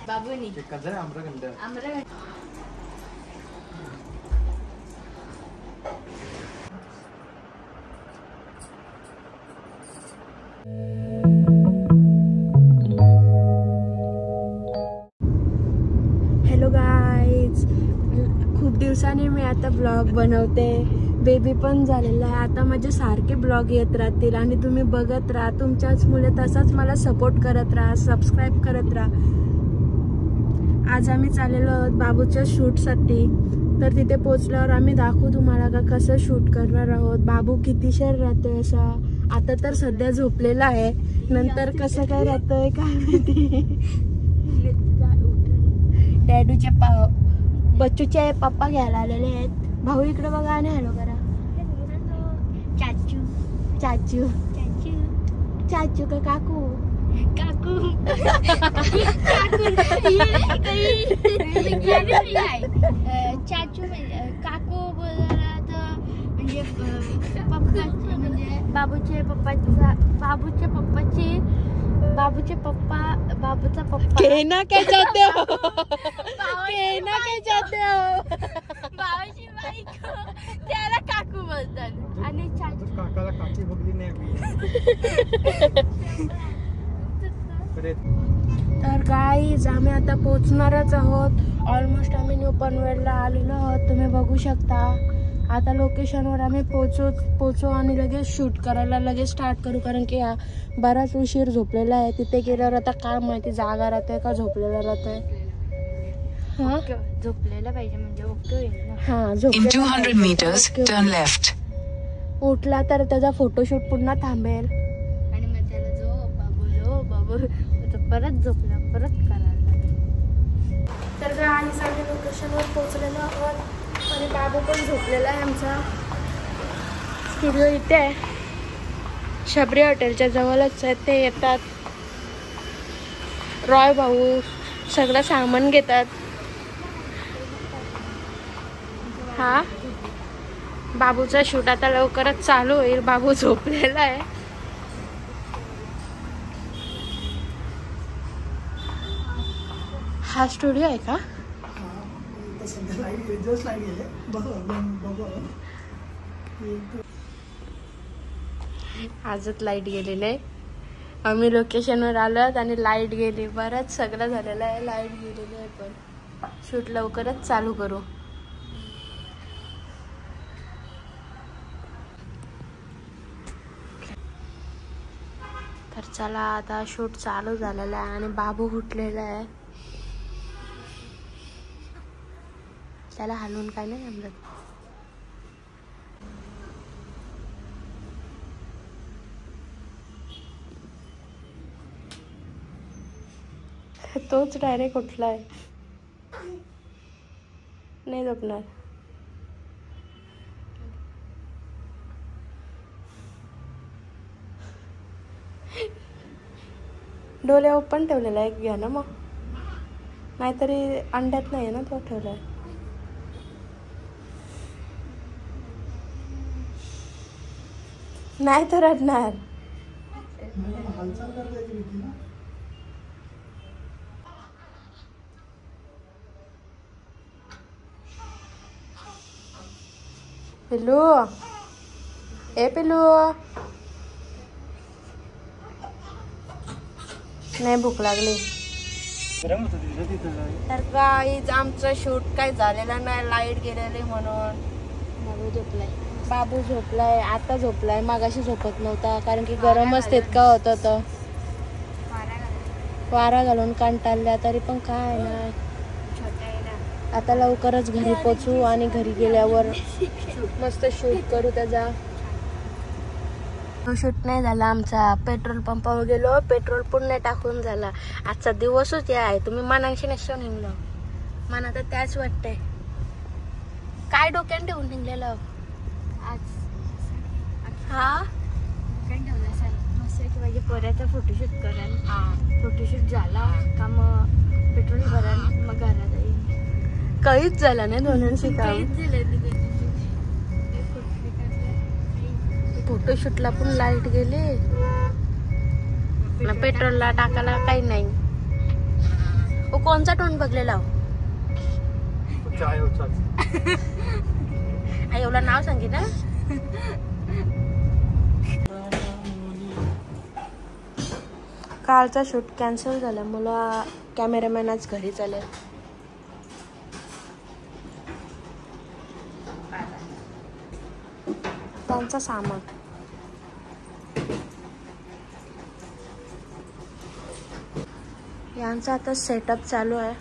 बाबूनी hello guys, खूप दिवसांनी मी आता ब्लॉग बनवते. बेबी पण झालेला आहे. आता माझे सारखे ब्लॉग येत राहतील आणि तुम्ही बघत राहा. तुमच्याच मुले तसाच मला सपोर्ट करत राहा, सबस्क्राईब करत राहा. आज आम्ही चाललेलो आहोत बाबूच्या शूटसाठी. तर तिथे पोचल्यावर आम्ही दाखवू तुम्हाला का कसं शूट करणार आहोत. बाबू कितीशेर राहतोय असा. आता तर सध्या झोपलेला आहे, नंतर कसं काय राहतोय काय माहिती. डॅडूचे बच्चूचे पप्पा घ्यायला आलेले आहेत. भाऊ इकडे बघा आणि हॅलो करा. चाचू चाचू चाचू का काकू काकू चाचू काकू बोलायला तर म्हणजे पप्पा म्हणजे बाबूचे पप्पा बाबूचा पप्पा कहना क्या चाहते हो, कहना क्या चाहते हो. बाबाची बायको त्याला काकू बोलतात आणि काकाला काकी बघली नाही. तर गाईज आम्ही आता पोहोचणारच आहोत. ऑलमोस्ट आम्ही न्यू पनवेलला आलेलो आहोत, तुम्ही बघू शकता. आता लोकेशनवर आम्ही पोचू आणि लगेच शूट करायला लगेच स्टार्ट करू, कारण की हा बराच उशीर झोपलेला आहे. तिथे गेल्यावर आता काय माहिती जागा राहते का झोपलेला राहतोय. हा झोपलेला पाहिजे म्हणजे ओके होईल ना. हा झोपलेला 200 meters turn left. उठला तर त्याचा फोटोशूट पुन्हा थांबेल आणि मग त्याला बाबू परत झोपला परत करायला. तर गाईस आम्ही लोकेशनवर पोहोचलेलो आहोत आणि बाबू पण झोपलेला आहे. आमचा स्टुडिओ इथे आहे, शबरी हॉटेलच्या जवळच आहे. ते येतात, रॉय भाऊ सगळं सामान घेतात. हा बाबूचा शूट आता लवकरच चालू होईल. बाबू झोपलेला आहे. हा स्टुडिओ आहे का? आजच लाईट गेलेली आहे. आम्ही लोकेशनवर आलोत आणि लाईट गेली. बरंच सगळं झालेलं आहे, लाईट गेलेली आहे. पण शूट लवकरच चालू करू. तर चला आता शूट चालू झालेला आहे आणि बाबू उठलेला आहे. त्याला हलवून काय नाही समजत. तोच डायरेक्ट उठला आहे, नाही झोपणार. डोळे ओपन ठेवलेला आहे, घ्या ना मग. नाहीतरी अंड्यात नाही ना तो ठेवलाय. नाही तर रडणार. पिल्लू ए पिल्लू, नाही भूक लागली. तर गाईज आमचं शूट काय झालेलं नाही, लाईट गेलेली म्हणून. बाबू झोपलाय आता झोपलाय. मागाशी झोपत नव्हता कारण की गरमच तितका होत होतं. वारा घालून कंटाळल्या. तरी पण काय नाही, आता लवकरच घरी पोचू आणि घरी गेल्यावर मस्त शूट करू. त्याचा शूट नाही झाला आमचा. पेट्रोल पंपावर गेलो, पेट्रोल पुन्हा टाकून झाला. आजचा दिवसच या आहे. तुम्ही मनाशी नसतो निघलो, मला तर त्याच वाटतंय. काय डोक्यात ठेवून निघलेलं आज? हा मस्त माझ्या पोऱ्याचा फोटोशूट कराल. फोटोशूट झाला का मग पेट्रोल भराल, मग घरात येईल. काहीच झालं नाही दोन्हींशी काम. फोटोशूटला पण लाईट गेली, पेट्रोलला टाकायला काही नाही. वो कोणचा टोन बघलेला हो एवढं नाव सांगे ना. कालचा शूट कॅन्सल झाला मला कॅमेरामॅन आज घरी चालेल. त्यांचा सामान यांचा आता सेटअप चालू आहे.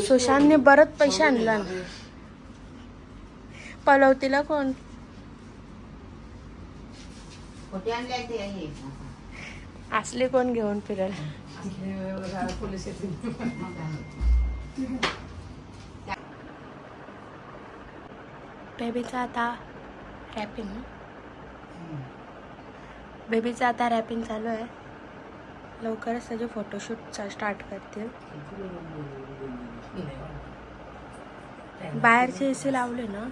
सुशांतने बरंच पैसे आणला ना. पलवतीला कोण असले कोण घेऊन फिरायला. बेबीचा आता रॅपिंग चालू आहे. लवकरच त्याचे फोटोशूट स्टार्ट करतील. बाहेरचे एसी लावले ना.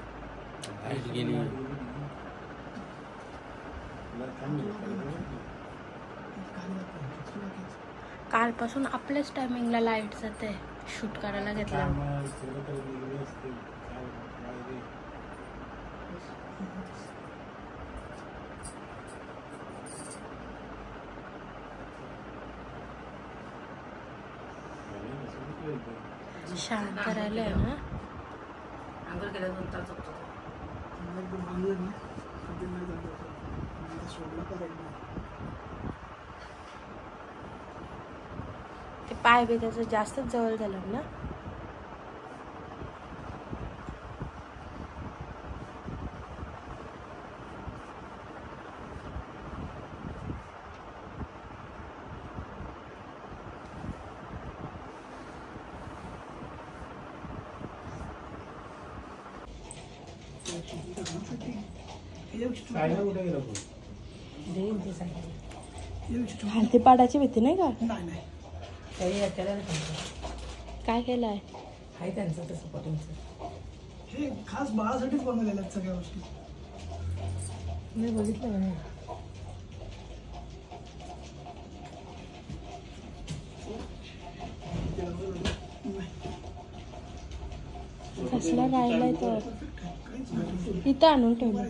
कालपासून आपल्याच टायमिंगला लाईट जाते शूट करायला घेतला. शांत करायला ना. ते पाय बी त्याचं जास्तच जवळ झालं ना. हलती पाडायची भीती नाही का. काय केलंय त्यांचं तसं हे खास बाळासाठीच बनवलेल्या आहेत सगळ्या गोष्टी. मी बघितलं ना. कसला राहिलाय तो इथं आणून ठेवलं.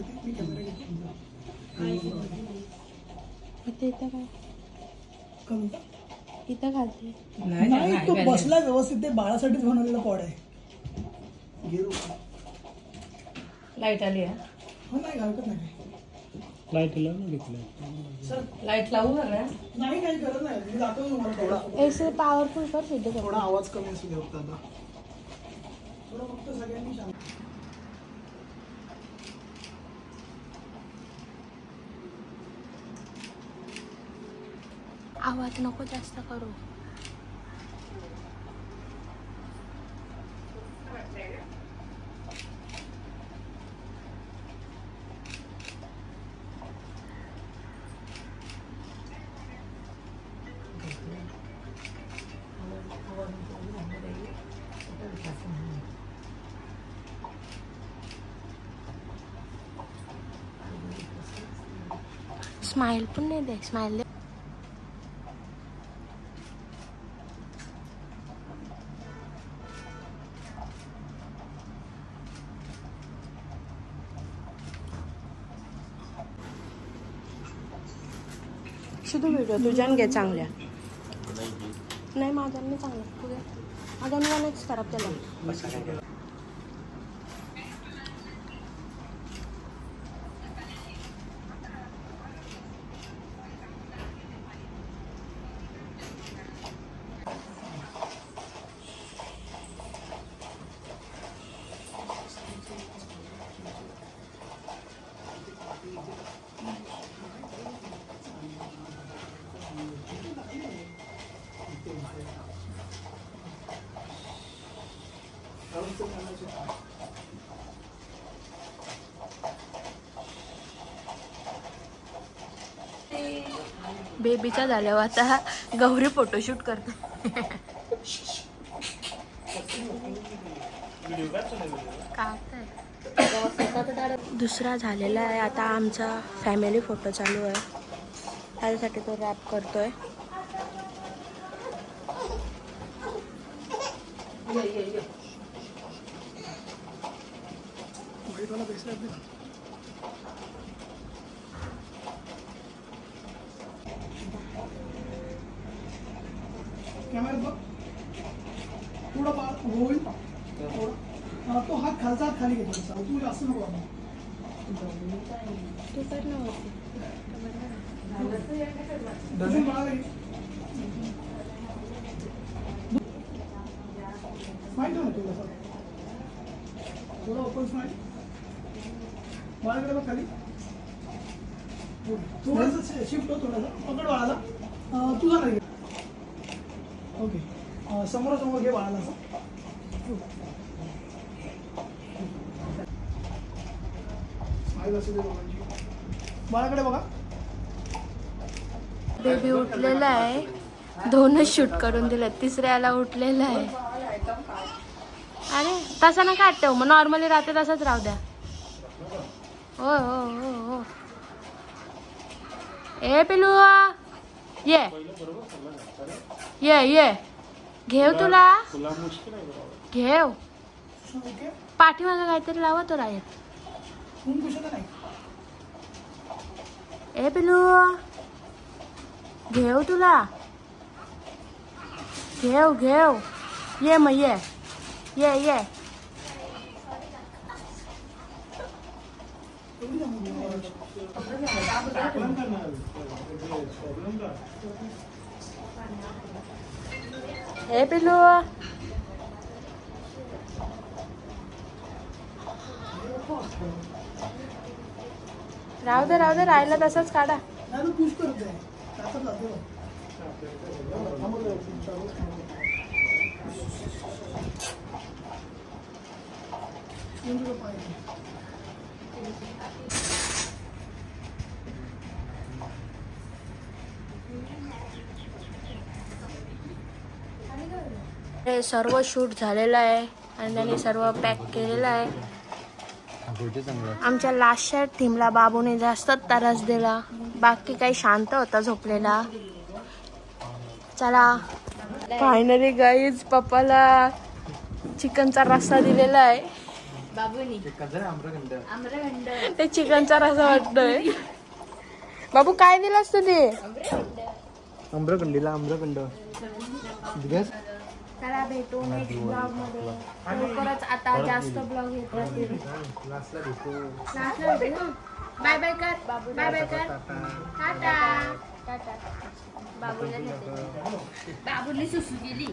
इथं काय इथं घालते नाही. तो बसला व्यवस्थित. ते बाळासाठीच बनवलेला पॉड आहे. लाईट आली आहे. हो नाही घालत नाही. लाईट लावू ना. नाही काही गरज नाही. मी जातो तुम्हाला थोडा एसी पॉवरफुल कर सिद्ध कर. थोडा आवाज कमी असू दे फक्त आता. थोडं फक्त सगळ्यांनी शांत. आवाज नको जास्त करू. स्माइल पण नाही दे. स्माइल दे. शुद्ध व्हिडिओ तुझ्यान घे चांगल्या. नाही माझ्या नाही चांगला. तुझ्या माझ्या मी नेक्स्ट खराब केला. बेबीचा झाल्यावर आता गौरी फोटोशूट करते. दुसरा झालेला आहे. आता आमचा फॅमिली फोटो चालू आहे, त्यासाठी तो रॅप करतोय. कॅमेरा बघ, थोडं होईल तो हात खालचा हात खाली घेतो. तू जास्त नको तू कर ना डझन बाळा स्माइल ठेव तुला थोडं ओपन स्माइल बाळाकडे बघ खाली. थोडंसं शिफ्ट हो, थोडंसं पकड बाळाला. तुझा नाही ओके, समोरासमोर घे बाळाला असं. बाळाकडे बघा. बेबी उठलेला आहे, 2च शूट करून दिले, तिसऱ्याला उठलेला आहे. अरे तसा ना काट ठेव, मग नॉर्मली राहते तसाच राहू द्या. हो हो हो हो. ए पिलू ये ये ये, घेव तुला घेव. पाठीमागं काहीतरी लावा तो राहील. ए पिलू घेव तुला, घेव घेव. ये मग ये ये ये. ए पिलू राहू दे राहू दे, राहिला तसंच काढा. हे सर्व शूट झालेलं आहे आणि त्यांनी सर्व पॅक केलेलं आहे. आमच्या लास्टच्या टीमला बाबूने जास्त त्रास दिला, बाकी काही शांत होता झोपलेला. चला फायनली गाईज पप्पाला चिकनचा रस्सा दिलेला आहे. बाबूनी ते चिकनचा रस्सा वाटतोय. बाबू काय दिलास तू ते? आम्रखंडीला आम्रखंड. चला भेटू नेक्स्ट ब्लॉग मध्ये. लवकरच आता जास्त ब्लॉग येत राहतील. बाय बाय कर, बाय बाय कर, टाटा टाटा. बाबूला बाबूने सुसू केली.